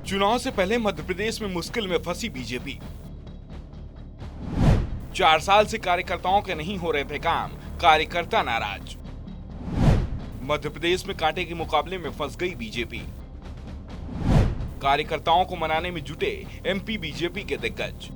चुनाव से पहले मध्य प्रदेश में मुश्किल में फंसी बीजेपी। 4 साल से कार्यकर्ताओं के नहीं हो रहे थे काम, कार्यकर्ता नाराज। मध्य प्रदेश में कांटे के मुकाबले में फंस गई बीजेपी। कार्यकर्ताओं को मनाने में जुटे एमपी बीजेपी के दिग्गज।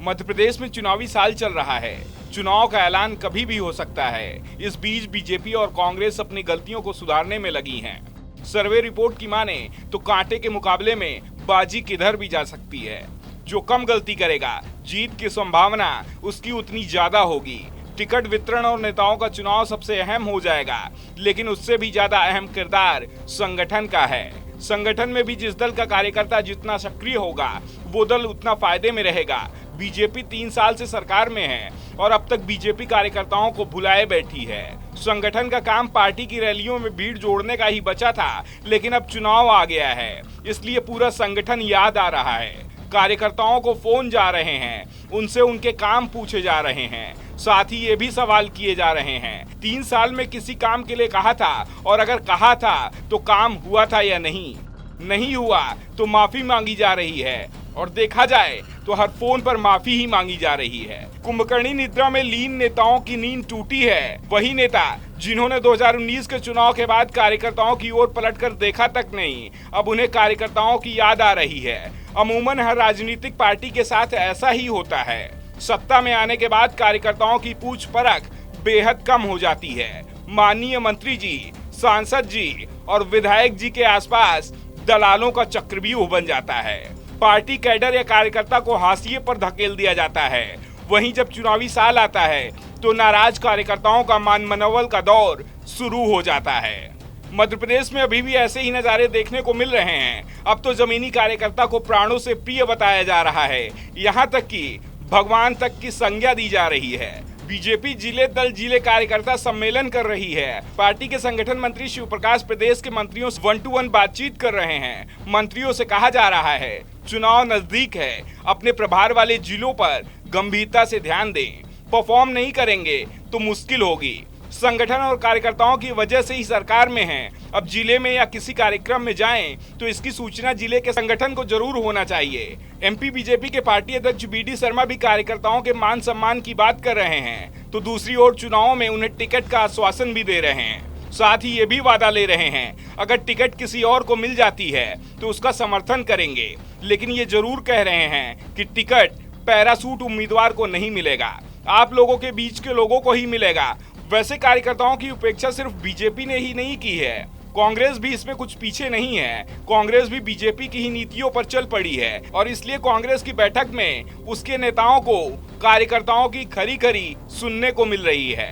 मध्य प्रदेश में चुनावी साल चल रहा है, चुनाव का ऐलान कभी भी हो सकता है। इस बीच बीजेपी और कांग्रेस अपनी गलतियों को सुधारने में लगी हैं। सर्वे रिपोर्ट की माने तो कांटे के मुकाबले में बाजी किधर भी जा सकती है। जो कम गलती करेगा, जीत की संभावना उसकी उतनी ज्यादा होगी। टिकट वितरण और नेताओं का चुनाव सबसे अहम हो जाएगा, लेकिन उससे भी ज्यादा अहम किरदार संगठन का है। संगठन में भी जिस दल का कार्यकर्ता जितना सक्रिय होगा, वो दल उतना फायदे में रहेगा। बीजेपी 3 साल से सरकार में है और अब तक बीजेपी कार्यकर्ताओं को भुलाए बैठी है। संगठन का काम पार्टी की रैलियों में भीड़ जोड़ने का ही बचा था, लेकिन अब चुनाव आ गया है, इसलिए पूरा संगठन याद आ रहा है। कार्यकर्ताओं को फोन जा रहे हैं, उनसे उनके काम पूछे जा रहे हैं, साथ ही ये भी सवाल किए जा रहे हैं 3 साल में किसी काम के लिए कहा था, और अगर कहा था तो काम हुआ था या नहीं हुआ तो माफी मांगी जा रही है, और देखा जाए तो हर फोन पर माफी ही मांगी जा रही है। कुंभकर्णी निद्रा में लीन नेताओं की नींद टूटी है। वही नेता जिन्होंने 2019 के चुनाव के बाद कार्यकर्ताओं की ओर पलटकर देखा तक नहीं, अब उन्हें कार्यकर्ताओं की याद आ रही है। अमूमन हर राजनीतिक पार्टी के साथ ऐसा ही होता है। सत्ता में आने के बाद कार्यकर्ताओं की पूछ परख बेहद कम हो जाती है। माननीय मंत्री जी, सांसद जी और विधायक जी के आसपास दलालों का चक्रव्यूह बन जाता है। पार्टी कैडर या कार्यकर्ता को हाशिए पर धकेल दिया जाता है। वहीं जब चुनावी साल आता है तो नाराज कार्यकर्ताओं का मान मनोबल का दौर शुरू हो जाता है। मध्य प्रदेश में अभी भी ऐसे ही नजारे देखने को मिल रहे हैं। अब तो जमीनी कार्यकर्ता को प्राणों से प्रिय बताया जा रहा है, यहाँ तक कि भगवान तक की संज्ञा दी जा रही है। बीजेपी जिले दल जिले कार्यकर्ता सम्मेलन कर रही है। पार्टी के संगठन मंत्री शिव प्रकाश प्रदेश के मंत्रियों से 1-to-1 बातचीत कर रहे हैं। मंत्रियों से कहा जा रहा है, चुनाव नजदीक है, अपने प्रभार वाले जिलों पर गंभीरता से ध्यान दें। परफॉर्म नहीं करेंगे तो मुश्किल होगी। संगठन और कार्यकर्ताओं की वजह से ही सरकार में हैं। अब जिले में या किसी कार्यक्रम में जाएं तो इसकी सूचना जिले के संगठन को जरूर होना चाहिए। एमपी बीजेपी के पार्टी अध्यक्ष बीडी शर्मा भी कार्यकर्ताओं के मान सम्मान की बात कर रहे हैं, तो दूसरी ओर चुनाव में उन्हें टिकट का आश्वासन भी दे रहे हैं। साथ ही ये भी वादा ले रहे हैं, अगर टिकट किसी और को मिल जाती है तो उसका समर्थन करेंगे, लेकिन ये जरूर कह रहे हैं कि टिकट पैरासूट उम्मीदवार को नहीं मिलेगा, आप लोगों के बीच के लोगों को ही मिलेगा। वैसे कार्यकर्ताओं की उपेक्षा सिर्फ बीजेपी ने ही नहीं की है, कांग्रेस भी इसमें कुछ पीछे नहीं है। कांग्रेस भी बीजेपी की ही नीतियों पर चल पड़ी है, और इसलिए कांग्रेस की बैठक में उसके नेताओं को कार्यकर्ताओं की खरी खरी सुनने को मिल रही है।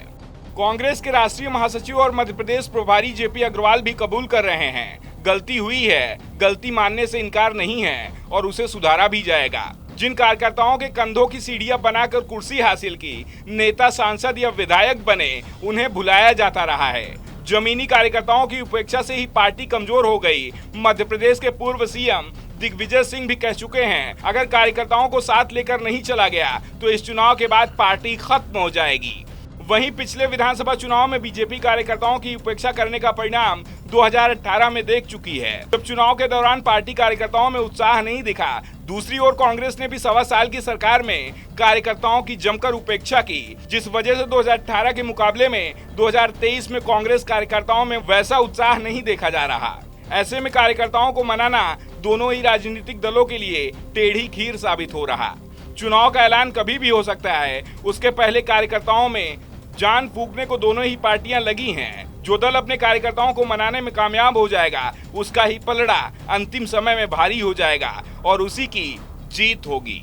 कांग्रेस के राष्ट्रीय महासचिव और मध्य प्रदेश प्रभारी जेपी अग्रवाल भी कबूल कर रहे हैं, गलती हुई है, गलती मानने से इनकार नहीं है और उसे सुधारा भी जाएगा। जिन कार्यकर्ताओं के कंधों की सीढ़ियां बनाकर कुर्सी हासिल की, नेता सांसद या विधायक बने, उन्हें भुलाया जाता रहा है। जमीनी कार्यकर्ताओं की उपेक्षा से ही पार्टी कमजोर हो गई। मध्य प्रदेश के पूर्व सीएम दिग्विजय सिंह भी कह चुके हैं, अगर कार्यकर्ताओं को साथ लेकर नहीं चला गया तो इस चुनाव के बाद पार्टी खत्म हो जाएगी। वहीं पिछले विधानसभा चुनाव में बीजेपी कार्यकर्ताओं की उपेक्षा करने का परिणाम 2018 में देख चुकी है, जब चुनाव के दौरान पार्टी कार्यकर्ताओं में उत्साह नहीं दिखा। दूसरी ओर कांग्रेस ने भी 1.25 साल की सरकार में कार्यकर्ताओं की जमकर उपेक्षा की, जिस वजह से 2018 के मुकाबले में 2023 में कांग्रेस कार्यकर्ताओं में वैसा उत्साह नहीं देखा जा रहा। ऐसे में कार्यकर्ताओं को मनाना दोनों ही राजनीतिक दलों के लिए टेढ़ी खीर साबित हो रहा। चुनाव का ऐलान कभी भी हो सकता है, उसके पहले कार्यकर्ताओं में जान फूंकने को दोनों ही पार्टियां लगी हैं। जो दल अपने कार्यकर्ताओं को मनाने में कामयाब हो जाएगा, उसका ही पलड़ा अंतिम समय में भारी हो जाएगा और उसी की जीत होगी।